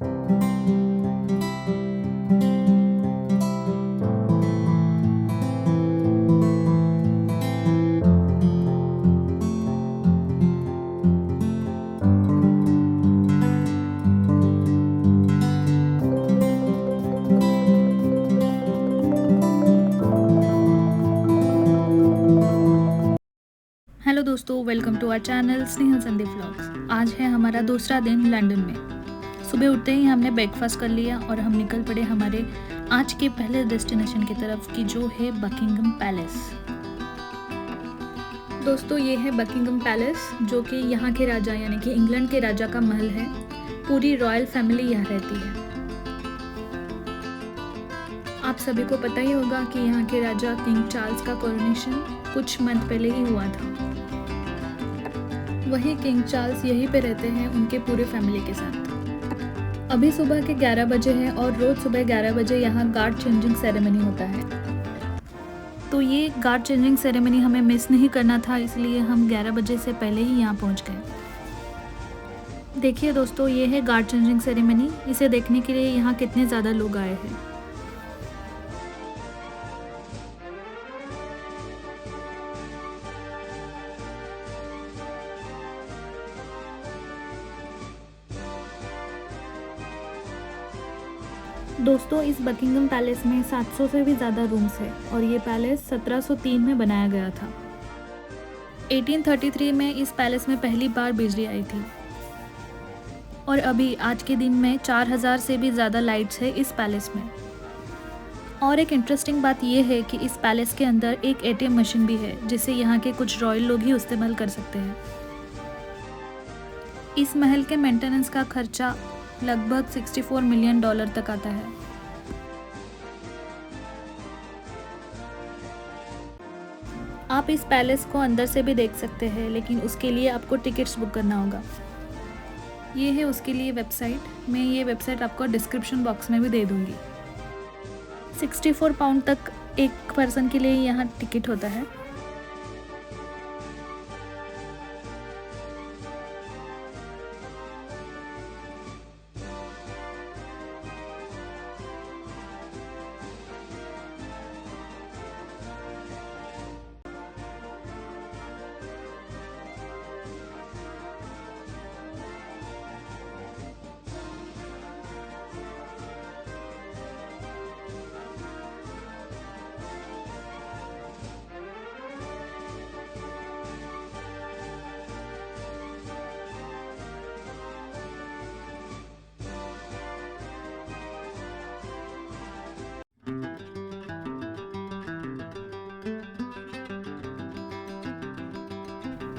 Hello दोस्तों, welcome to our channel Snehal Sandeep vlogs. आज है हमारा दूसरा दिन लंदन में। सुबह उठते ही हमने ब्रेकफास्ट कर लिया और हम निकल पड़े हमारे आज के पहले डेस्टिनेशन की तरफ की जो है बकिंगम पैलेस। दोस्तों, ये है बकिंगम पैलेस जो कि यहाँ के राजा यानी कि इंग्लैंड के राजा का महल है। पूरी रॉयल फैमिली यहाँ रहती है। आप सभी को पता ही होगा कि यहाँ के राजा किंग चार्ल्स का कोरोनेशन कुछ मंथ पहले ही हुआ था। वही किंग चार्ल्स यहीं पे रहते हैं उनके पूरे फैमिली के साथ। अभी सुबह के 11 बजे है और रोज़ सुबह 11 बजे यहाँ गार्ड चेंजिंग सेरेमनी होता है। तो ये गार्ड चेंजिंग सेरेमनी हमें मिस नहीं करना था, इसलिए हम 11 बजे से पहले ही यहाँ पहुँच गए। देखिए दोस्तों, ये है गार्ड चेंजिंग सेरेमनी। इसे देखने के लिए यहाँ कितने ज़्यादा लोग आए हैं। दोस्तों, इस बकिंगम पैलेस में 700 से भी ज़्यादा रूम्स है और ये पैलेस 1703 में बनाया गया था। 1833 में इस पैलेस में पहली बार बिजली आई थी और अभी आज के दिन में 4000 से भी ज़्यादा लाइट्स है इस पैलेस में। और एक इंटरेस्टिंग बात यह है कि इस पैलेस के अंदर एक ATM मशीन भी है जिसे यहाँ के कुछ रॉयल लोग ही इस्तेमाल कर सकते हैं। इस महल के मेंटेनेंस का खर्चा लगभग $64 मिलियन तक आता है। आप इस पैलेस को अंदर से भी देख सकते हैं, लेकिन उसके लिए आपको टिकट्स बुक करना होगा। ये है उसके लिए वेबसाइट। मैं ये वेबसाइट आपको डिस्क्रिप्शन बॉक्स में भी दे दूँगी। 64 पाउंड तक एक पर्सन के लिए यहाँ टिकट होता है।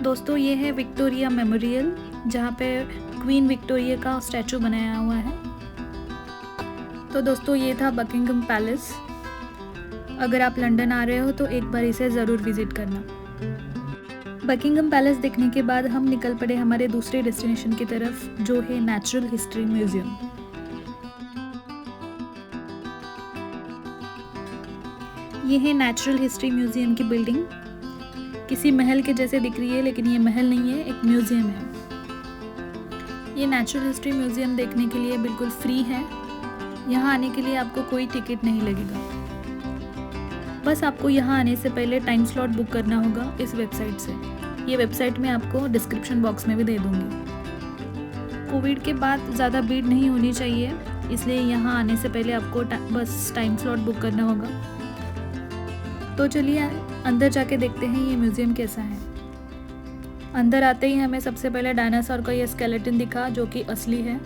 दोस्तों, ये है विक्टोरिया मेमोरियल जहाँ पे क्वीन विक्टोरिया का स्टैचू बनाया हुआ है। तो दोस्तों, ये था बकिंगम पैलेस। अगर आप लंदन आ रहे हो तो एक बार इसे ज़रूर विज़िट करना। बकिंगम पैलेस देखने के बाद हम निकल पड़े हमारे दूसरे डेस्टिनेशन की तरफ जो है नेचुरल हिस्ट्री म्यूज़ियम। ये है नेचुरल हिस्ट्री म्यूज़ियम की बिल्डिंग। किसी महल के जैसे दिख रही है, लेकिन ये महल नहीं है, एक म्यूज़ियम है। ये नेचुरल हिस्ट्री म्यूज़ियम देखने के लिए बिल्कुल फ्री है। यहाँ आने के लिए आपको कोई टिकट नहीं लगेगा। बस आपको यहाँ आने से पहले टाइम स्लॉट बुक करना होगा इस वेबसाइट से। ये वेबसाइट मैं आपको डिस्क्रिप्शन बॉक्स में भी दे दूँगी। कोविड के बाद ज़्यादा भीड़ नहीं होनी चाहिए, इसलिए यहाँ आने से पहले आपको बस टाइम स्लॉट बुक करना होगा। तो चलिए अंदर जाके देखते हैं ये म्यूज़ियम कैसा है। अंदर आते ही हमें सबसे पहले डायनासोर का ये स्केलेटन दिखा जो कि असली है,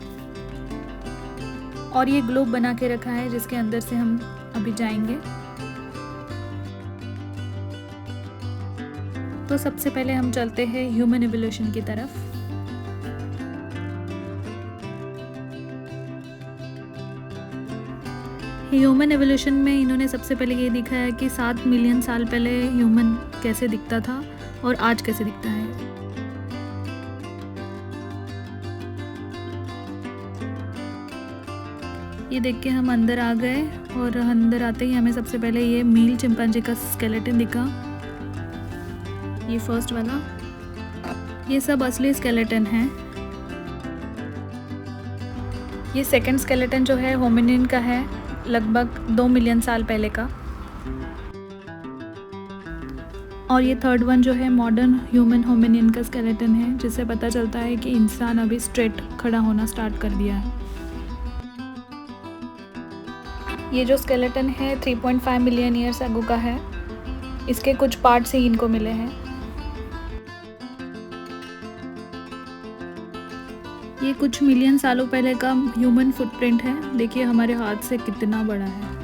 और ये ग्लोब बना के रखा है जिसके अंदर से हम अभी जाएंगे। तो सबसे पहले हम चलते हैं ह्यूमन इवोल्यूशन की तरफ। ह्यूमन एवोल्यूशन में इन्होंने सबसे पहले ये दिखाया कि 7 मिलियन साल पहले ह्यूमन कैसे दिखता था और आज कैसे दिखता है। ये देख के हम अंदर आ गए और अंदर आते ही हमें सबसे पहले ये मील चिंपांजी का स्केलेटन दिखा, ये फर्स्ट वाला। ये सब असली स्केलेटन है। ये सेकंड स्केलेटन जो है होमिनिन का है, लगभग 2 मिलियन साल पहले का। और ये थर्ड वन जो है मॉडर्न ह्यूमन होमिनिन का स्केलेटन है, जिससे पता चलता है कि इंसान अभी स्ट्रेट खड़ा होना स्टार्ट कर दिया है। ये जो स्केलेटन है 3.5 मिलियन ईयर्स अगो का है। इसके कुछ पार्ट्स ही इनको मिले हैं। ये कुछ मिलियन सालों पहले का ह्यूमन फुटप्रिंट है। देखिए हमारे हाथ से कितना बड़ा है।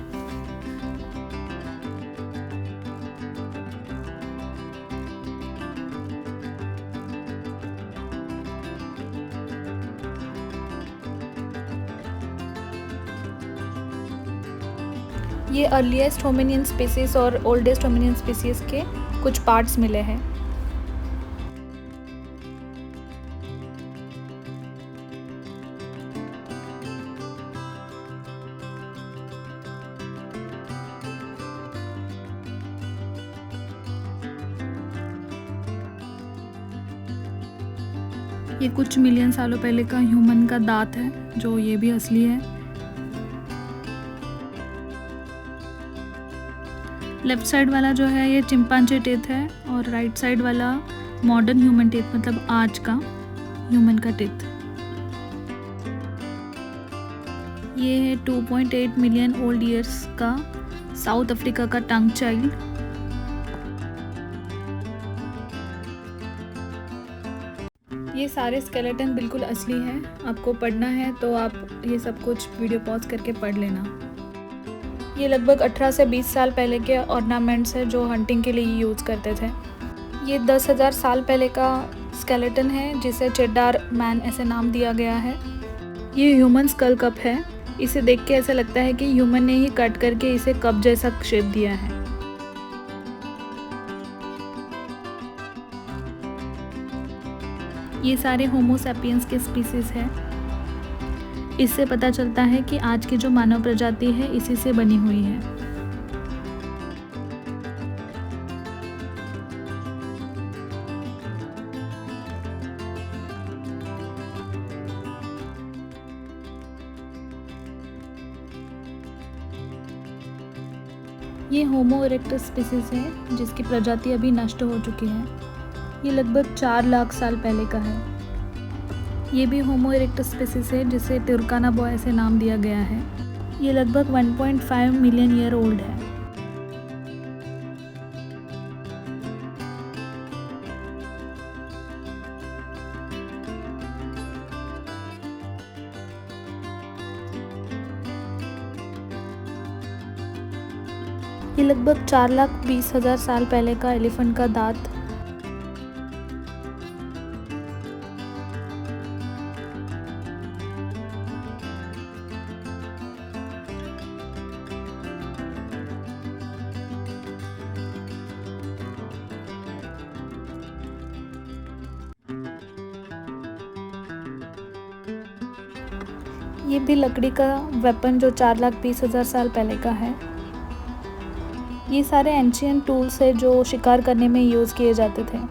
ये अर्लीस्ट होमिनियन स्पीसीज और ओल्डेस्ट होमिनियन स्पीसीज के कुछ पार्ट्स मिले हैं। ये कुछ मिलियन सालों पहले का ह्यूमन का दांत है, जो ये भी असली है। लेफ्ट साइड वाला जो है ये चिंपांजी टीथ है और राइट साइड वाला मॉडर्न ह्यूमन टीथ, मतलब आज का ह्यूमन का टीथ। ये है 2.8 मिलियन ओल्ड ईयर्स का साउथ अफ्रीका का टंग चाइल्ड। ये सारे स्केलेटन बिल्कुल असली हैं। आपको पढ़ना है तो आप ये सब कुछ वीडियो पॉज करके पढ़ लेना। ये लगभग 18 से 20 साल पहले के ऑर्नामेंट्स हैं जो हंटिंग के लिए यूज़ करते थे। ये 10,000 साल पहले का स्केलेटन है, जिसे चेडार मैन ऐसे नाम दिया गया है। ये ह्यूमन स्कल कप है। इसे देख के ऐसा लगता है कि ह्यूमन ने ही कट करके इसे कप जैसा शेप दिया है। ये सारे होमो सैपियंस के स्पीसीज हैं। इससे पता चलता है कि आज की जो मानव प्रजाति है इसी से बनी हुई है। ये होमो इरेक्टस स्पीसीज है, जिसकी प्रजाति अभी नष्ट हो चुकी है। ये लगभग 4 लाख साल पहले का है। ये भी होमो इरेक्टस स्पीसीज है, जिसे तुर्काना बॉय ऐसे नाम दिया गया है। ये लगभग 1.5 मिलियन ईयर ओल्ड है। ये लगभग 4,20,000 साल पहले का एलिफेंट का दांत। ये भी लकड़ी का वेपन जो 4,20,000 साल पहले का है। ये सारे एंशिएंट टूल्स है जो शिकार करने में यूज़ किए जाते थे।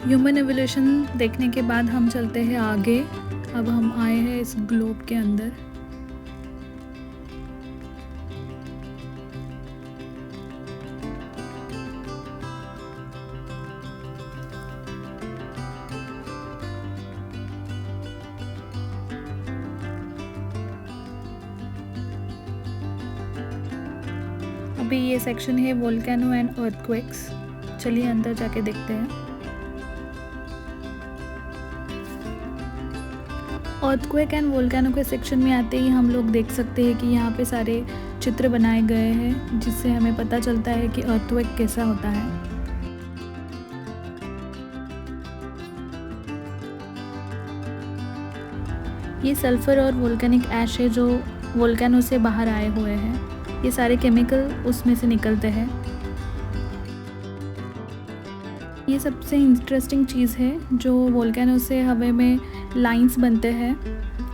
ह्यूमन एवोल्यूशन देखने के बाद हम चलते हैं आगे। अब हम आए हैं इस ग्लोब के अंदर। अभी ये सेक्शन है वोल्केनो एंड अर्थक्वेक्स। चलिए अंदर जाके देखते हैं। अर्थक्वेक एंड वोल्केनो के सेक्शन में आते ही हम लोग देख सकते हैं कि यहाँ पे सारे चित्र बनाए गए हैं, जिससे हमें पता चलता है कि अर्थक्वेक कैसा होता है। ये सल्फ़र और वोल्केनिक ऐश है जो वोल्केनो से बाहर आए हुए हैं। ये सारे केमिकल उसमें से निकलते हैं। ये सबसे इंटरेस्टिंग चीज़ है जो वोल्केनो से हवा में लाइंस बनते हैं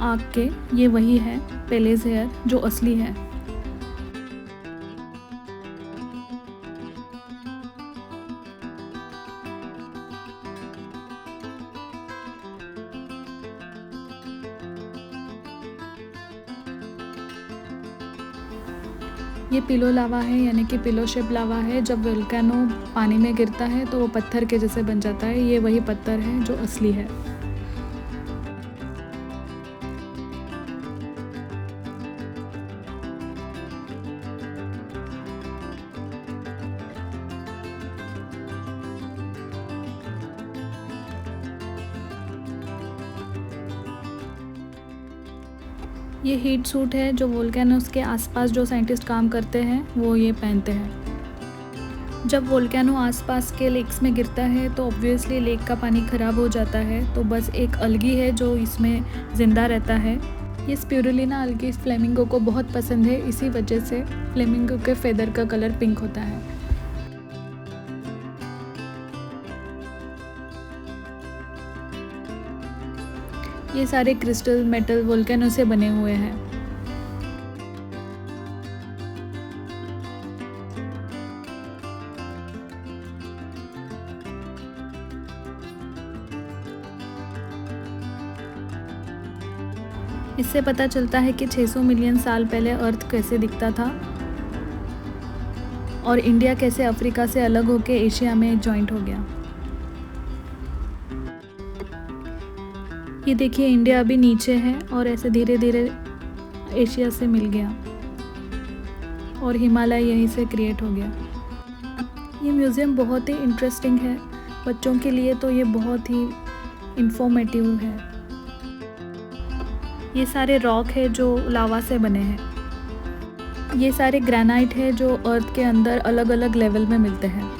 आग के, ये वही है पेलेस एयर जो असली है। ये पिलो लावा है, यानी कि पिलो शेप लावा है। जब वोल्केनो पानी में गिरता है तो वो पत्थर के जैसे बन जाता है। ये वही पत्थर है जो असली है। ये हीट सूट है जो वोल्केनोस के आसपास जो साइंटिस्ट काम करते हैं वो ये पहनते हैं। जब वोल्केनो आसपास के लेक्स में गिरता है तो ऑब्वियसली लेक का पानी ख़राब हो जाता है, तो बस एक अलगी है जो इसमें ज़िंदा रहता है। ये स्पिरुलिना अलगी फ्लेमिंगो को बहुत पसंद है, इसी वजह से फ्लेमिंगो के फेदर का कलर पिंक होता है। ये सारे क्रिस्टल मेटल वोल्केनो से बने हुए हैं। इससे पता चलता है कि 600 मिलियन साल पहले अर्थ कैसे दिखता था और इंडिया कैसे अफ्रीका से अलग होकर एशिया में जॉइंट हो गया। ये देखिए इंडिया अभी नीचे है और ऐसे धीरे धीरे एशिया से मिल गया और हिमालय यहीं से क्रिएट हो गया। ये म्यूज़ियम बहुत ही इंटरेस्टिंग है, बच्चों के लिए तो ये बहुत ही इंफॉर्मेटिव है। ये सारे रॉक है जो लावा से बने हैं। ये सारे ग्रेनाइट है जो अर्थ के अंदर अलग अलग लेवल में मिलते हैं।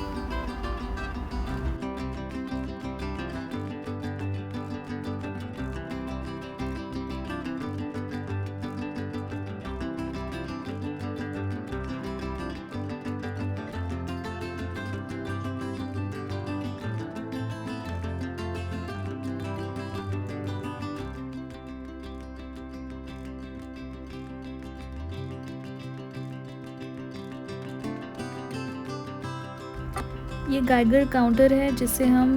ये गाइगर काउंटर है जिससे हम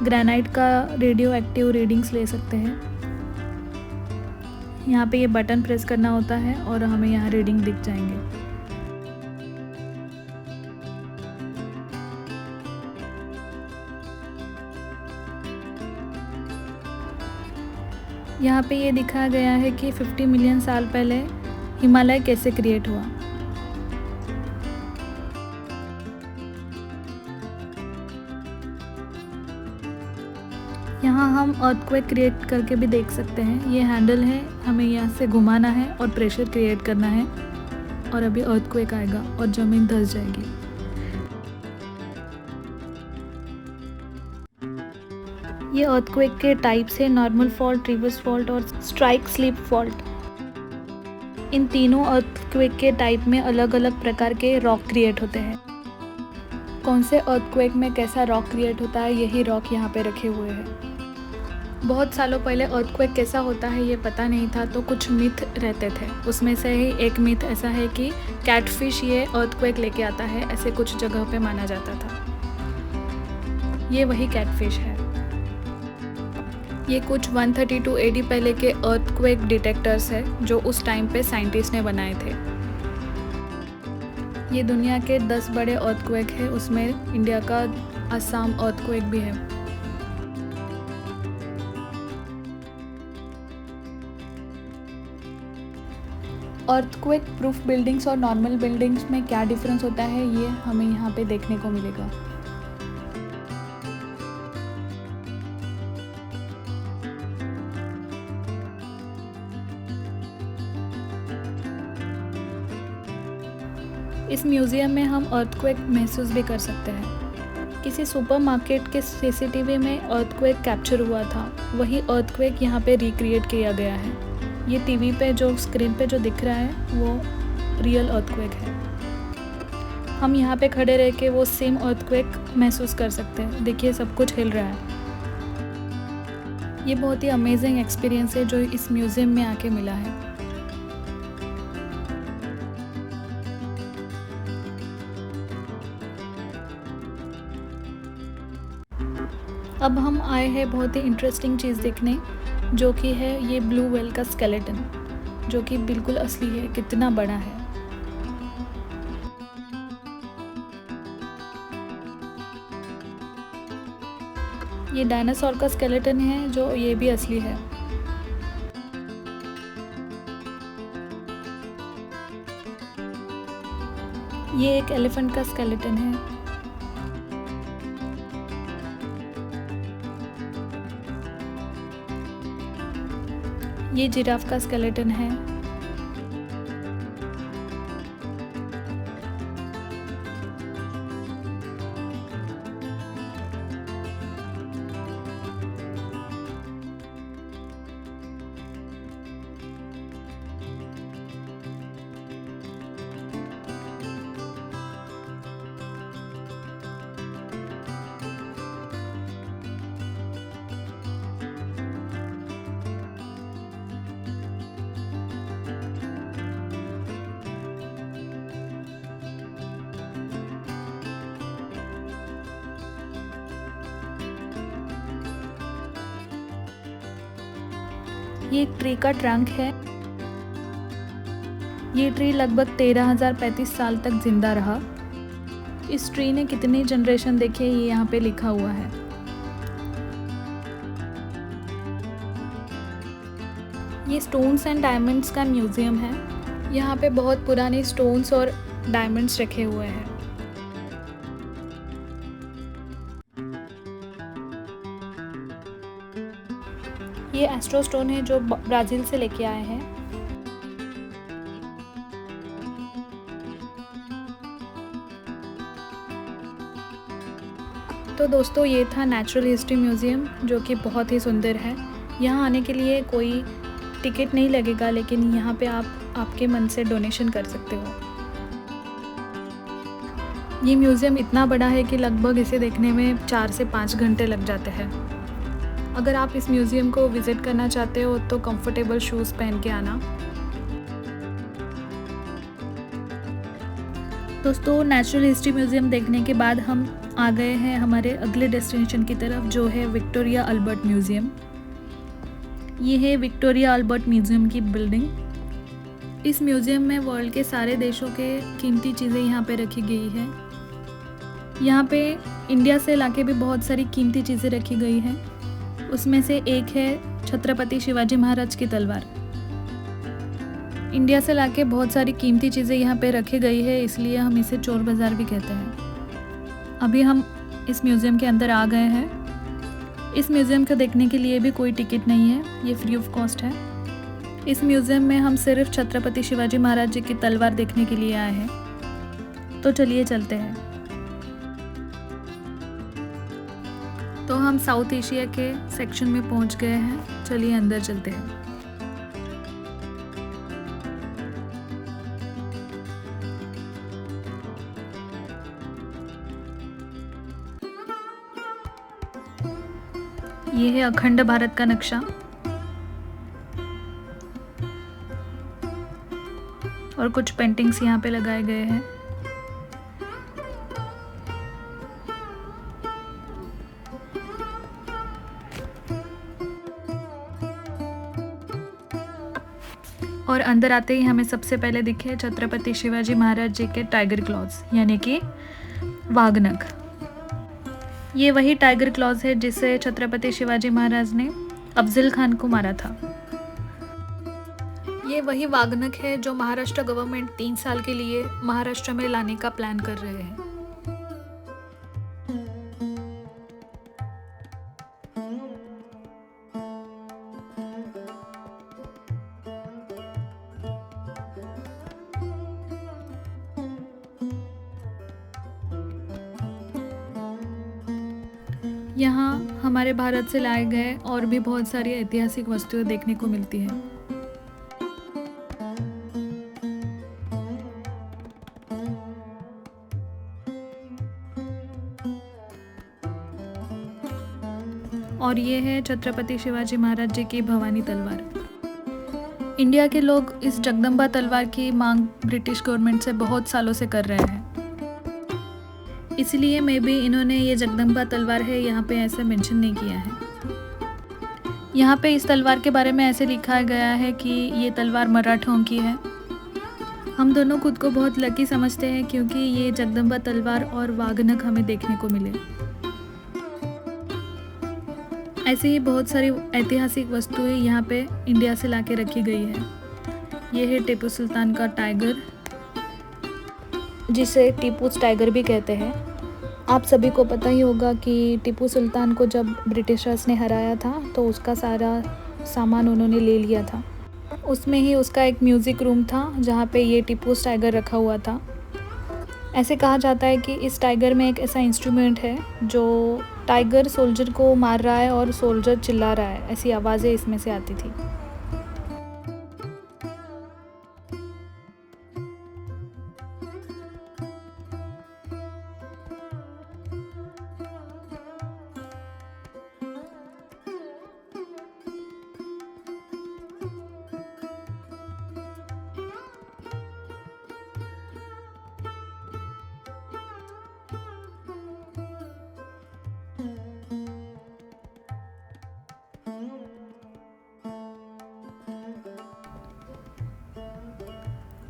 ग्रेनाइट का रेडियो एक्टिव रीडिंग्स ले सकते हैं। यहाँ पे ये बटन प्रेस करना होता है और हमें यहाँ रीडिंग दिख जाएंगे। यहाँ पे ये दिखाया गया है कि 50 मिलियन साल पहले हिमालय कैसे क्रिएट हुआ। यहाँ हम अर्थक्वेक क्रिएट करके भी देख सकते हैं। ये हैंडल है, हमें यहाँ से घुमाना है और प्रेशर क्रिएट करना है और अभी अर्थक्वेक आएगा और ज़मीन धंस जाएगी। ये अर्थक्वेक के टाइप्स है, नॉर्मल फॉल्ट, रिवर्स फॉल्ट और स्ट्राइक स्लिप फॉल्ट। इन तीनों अर्थक्वेक के टाइप में अलग अलग प्रकार के रॉक क्रिएट होते हैं। कौन से अर्थक्वेक में कैसा रॉक क्रिएट होता है, यही रॉक यहाँ पे रखे हुए हैं। बहुत सालों पहले अर्थक्वेक कैसा होता है ये पता नहीं था, तो कुछ मिथ रहते थे। उसमें से ही एक मिथ ऐसा है कि कैटफिश ये अर्थक्वेक लेके आता है, ऐसे कुछ जगह पे माना जाता था। ये वही कैटफिश है। ये कुछ 132 AD पहले के अर्थक्वेक डिटेक्टर्स है जो उस टाइम पे साइंटिस्ट ने बनाए थे। ये दुनिया के 10 बड़े अर्थक्वेक है, उसमें इंडिया का असम अर्थक्वेक भी है। अर्थक्वेक प्रूफ बिल्डिंग्स और नॉर्मल बिल्डिंग्स में क्या डिफरेंस होता है ये हमें यहाँ पे देखने को मिलेगा। इस म्यूज़ियम में हम अर्थक्वेक महसूस भी कर सकते हैं। किसी सुपरमार्केट के सीसीटीवी में अर्थक्वेक कैप्चर हुआ था, वही अर्थक्वेक यहाँ पे रिक्रिएट किया गया है। ये टीवी पे जो स्क्रीन पे जो दिख रहा है वो रियल अर्थक्वेक है। हम यहाँ पे खड़े रह के वो सेम अर्थक्वेक महसूस कर सकते हैं। देखिए सब कुछ हिल रहा है। ये बहुत ही अमेजिंग एक्सपीरियंस है जो इस म्यूज़ियम में आके मिला है। अब हम आए हैं बहुत ही इंटरेस्टिंग चीज़ देखने, जो कि है ये ब्लू व्हेल का स्केलेटन, जो कि बिल्कुल असली है। कितना बड़ा है। ये डायनासोर का स्केलेटन है, जो ये भी असली है। ये एक एलिफेंट का स्केलेटन है। ये जिराफ का स्केलेटन है। ये एक ट्री का ट्रंक है। ये ट्री लगभग 13,035 साल तक जिंदा रहा। इस ट्री ने कितनी जनरेशन देखे ये यहाँ पे लिखा हुआ है। ये स्टोन्स एंड डायमंड्स का म्यूजियम है। यहाँ पे बहुत पुराने स्टोन्स और डायमंड्स रखे हुए हैं। ये एस्ट्रो स्टोन है जो ब्राज़ील से लेके आए हैं। तो दोस्तों ये था नेचुरल हिस्ट्री म्यूज़ियम, जो कि बहुत ही सुंदर है। यहाँ आने के लिए कोई टिकट नहीं लगेगा, लेकिन यहाँ पे आप आपके मन से डोनेशन कर सकते हो। ये म्यूज़ियम इतना बड़ा है कि लगभग इसे देखने में 4 से 5 घंटे लग जाते हैं। अगर आप इस म्यूज़ियम को विज़िट करना चाहते हो तो कंफर्टेबल शूज़ पहन के आना। दोस्तों नेचुरल हिस्ट्री म्यूज़ियम देखने के बाद हम आ गए हैं हमारे अगले डेस्टिनेशन की तरफ, जो है विक्टोरिया अल्बर्ट म्यूज़ियम। ये है विक्टोरिया अल्बर्ट म्यूज़ियम की बिल्डिंग। इस म्यूज़ियम में वर्ल्ड के सारे देशों के कीमती चीज़ें यहाँ पे रखी गई है। यहाँ पे इंडिया से लाके भी बहुत सारी कीमती चीज़ें रखी गई हैं। उसमें से एक है छत्रपति शिवाजी महाराज की तलवार। इंडिया से लाके बहुत सारी कीमती चीज़ें यहाँ पे रखी गई है, इसलिए हम इसे चोर बाज़ार भी कहते हैं। अभी हम इस म्यूज़ियम के अंदर आ गए हैं। इस म्यूज़ियम को देखने के लिए भी कोई टिकट नहीं है, ये फ्री ऑफ कॉस्ट है। इस म्यूज़ियम में हम सिर्फ छत्रपति शिवाजी महाराज जी की तलवार देखने के लिए आए हैं। तो चलिए चलते हैं। तो हम साउथ एशिया के सेक्शन में पहुंच गए हैं। चलिए अंदर चलते हैं। ये है अखंड भारत का नक्शा और कुछ पेंटिंग्स यहाँ पे लगाए गए हैं। और अंदर आते ही हमें सबसे पहले दिखे छत्रपति शिवाजी महाराज जी के टाइगर क्लॉज, यानी कि वाघनख। ये वही टाइगर क्लॉज है जिसे छत्रपति शिवाजी महाराज ने अफजल खान को मारा था। ये वही वाघनख है जो महाराष्ट्र गवर्नमेंट 3 साल के लिए महाराष्ट्र में लाने का प्लान कर रहे हैं। यहाँ हमारे भारत से लाए गए और भी बहुत सारी ऐतिहासिक वस्तुएं देखने को मिलती हैं। और ये है छत्रपति शिवाजी महाराज जी की भवानी तलवार। इंडिया के लोग इस जगदम्बा तलवार की मांग ब्रिटिश गवर्नमेंट से बहुत सालों से कर रहे हैं, इसलिए मे बी इन्होंने ये जगदम्बा तलवार है यहाँ पे ऐसे मेंशन नहीं किया है। यहाँ पे इस तलवार के बारे में ऐसे लिखा गया है कि ये तलवार मराठों की है। हम दोनों खुद को बहुत लकी समझते हैं क्योंकि ये जगदम्बा तलवार और वाघनख हमें देखने को मिले। ऐसे ही बहुत सारी ऐतिहासिक वस्तुएं यहाँ पे इंडिया से लाके रखी गई है। ये है टीपू सुल्तान का टाइगर, जिसे टीपूज टाइगर भी कहते हैं। आप सभी को पता ही होगा कि टीपू सुल्तान को जब ब्रिटिशर्स ने हराया था तो उसका सारा सामान उन्होंने ले लिया था। उसमें ही उसका एक म्यूज़िक रूम था जहाँ पे ये टीपूज टाइगर रखा हुआ था। ऐसे कहा जाता है कि इस टाइगर में एक ऐसा इंस्ट्रूमेंट है जो टाइगर सोल्जर को मार रहा है और सोल्जर चिल्ला रहा है, ऐसी आवाज़ें इसमें से आती थी।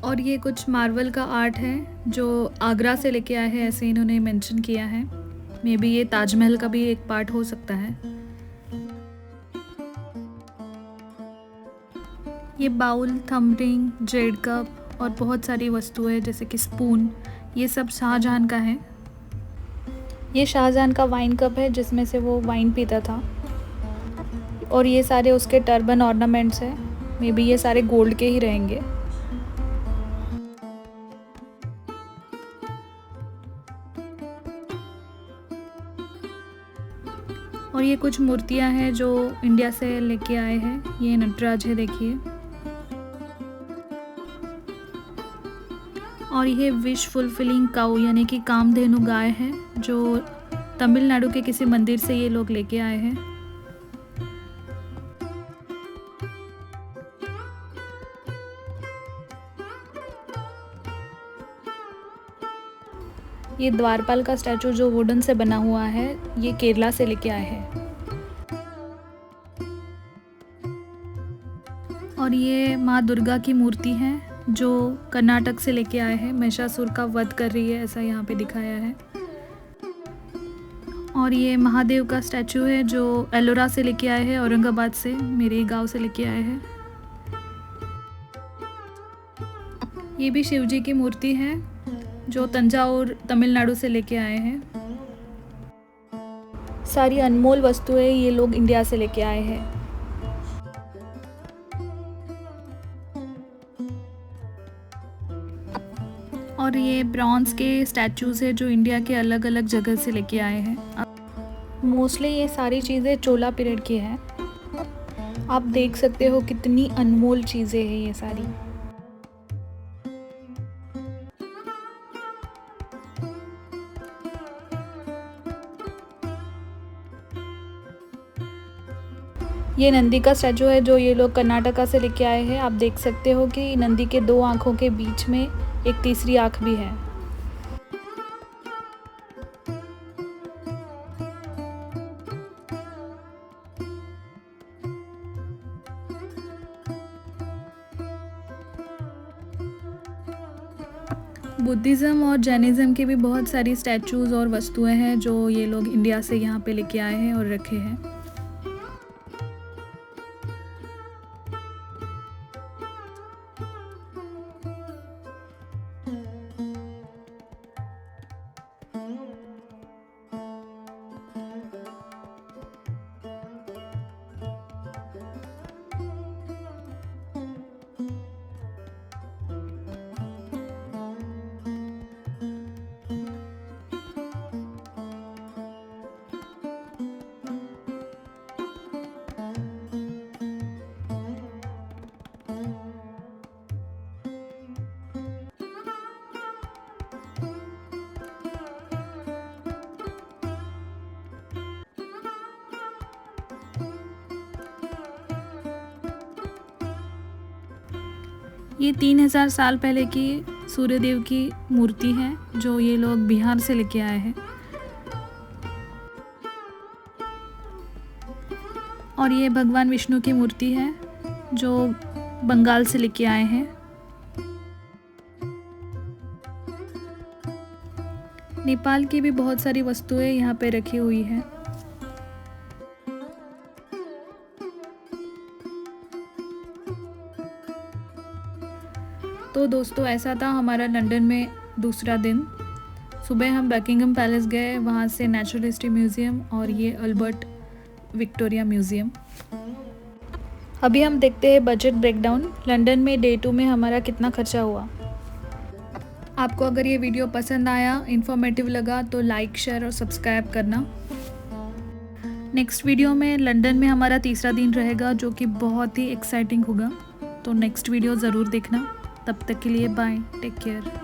और ये कुछ मार्वल का आर्ट है जो आगरा से लेके आए हैं, ऐसे इन्होंने मेंशन किया है। मे बी ये ताजमहल का भी एक पार्ट हो सकता है। ये bowl, thumb ring, jade cup और बहुत सारी वस्तुएं जैसे कि स्पून, ये सब शाहजहां का है। ये शाहजहां का वाइन कप है जिसमें से वो वाइन पीता था। और ये सारे उसके टर्बन ऑर्नामेंट्स हैं। मे बी ये सारे गोल्ड के ही रहेंगे। और ये कुछ मूर्तियां हैं जो इंडिया से लेके आए हैं। ये नटराज है, देखिए। और ये विश फुलफिलिंग काऊ यानी कि कामधेनु गाय है जो तमिलनाडु के किसी मंदिर से ये लोग लेके आए हैं। ये द्वारपाल का स्टैचू जो वुडन से बना हुआ है, ये केरला से लेके आए हैं। और ये माँ दुर्गा की मूर्ति है जो कर्नाटक से लेके आए हैं। महिषासुर का वध कर रही है, ऐसा यहाँ पे दिखाया है। और ये महादेव का स्टैचू है जो एलोरा से लेके आए हैं, औरंगाबाद से, मेरे गांव से लेके आए हैं। ये भी शिव जी की मूर्ति है जो तंजावुर तमिलनाडु से लेके आए हैं। सारी अनमोल वस्तुएं ये लोग इंडिया से लेके आए हैं। और ये ब्रॉन्ज के स्टैचूज़ है जो इंडिया के अलग अलग जगह से लेके आए हैं। मोस्टली ये सारी चीज़ें चोला पीरियड की हैं। आप देख सकते हो कितनी अनमोल चीज़ें हैं ये सारी। ये नंदी का स्टैचू है जो ये लोग कर्नाटका से लेके आए हैं। आप देख सकते हो कि नंदी के दो आँखों के बीच में एक तीसरी आँख भी है। बुद्धिज़्म और जैनिज़्म की भी बहुत सारी स्टैचूज़ और वस्तुएं हैं जो ये लोग इंडिया से यहाँ पे लेके आए हैं और रखे हैं। ये 3000 साल पहले की सूर्यदेव की मूर्ति है जो ये लोग बिहार से लेके आए हैं। और ये भगवान विष्णु की मूर्ति है जो बंगाल से लेके आए हैं। नेपाल की भी बहुत सारी वस्तुएं यहाँ पे रखी हुई हैं। तो दोस्तों ऐसा था हमारा लंदन में दूसरा दिन। सुबह हम बकिंगम पैलेस गए, वहाँ से नेचुरल हिस्ट्री म्यूज़ियम और ये अल्बर्ट विक्टोरिया म्यूज़ियम। अभी हम देखते हैं बजट ब्रेकडाउन। लंदन में डे 2 में हमारा कितना खर्चा हुआ। आपको अगर ये वीडियो पसंद आया, इन्फॉर्मेटिव लगा तो लाइक, शेयर और सब्सक्राइब करना। नेक्स्ट वीडियो में लंदन में हमारा तीसरा दिन रहेगा जो कि बहुत ही एक्साइटिंग होगा। तो नेक्स्ट वीडियो ज़रूर देखना। तब तक के लिए बाय, टेक केयर।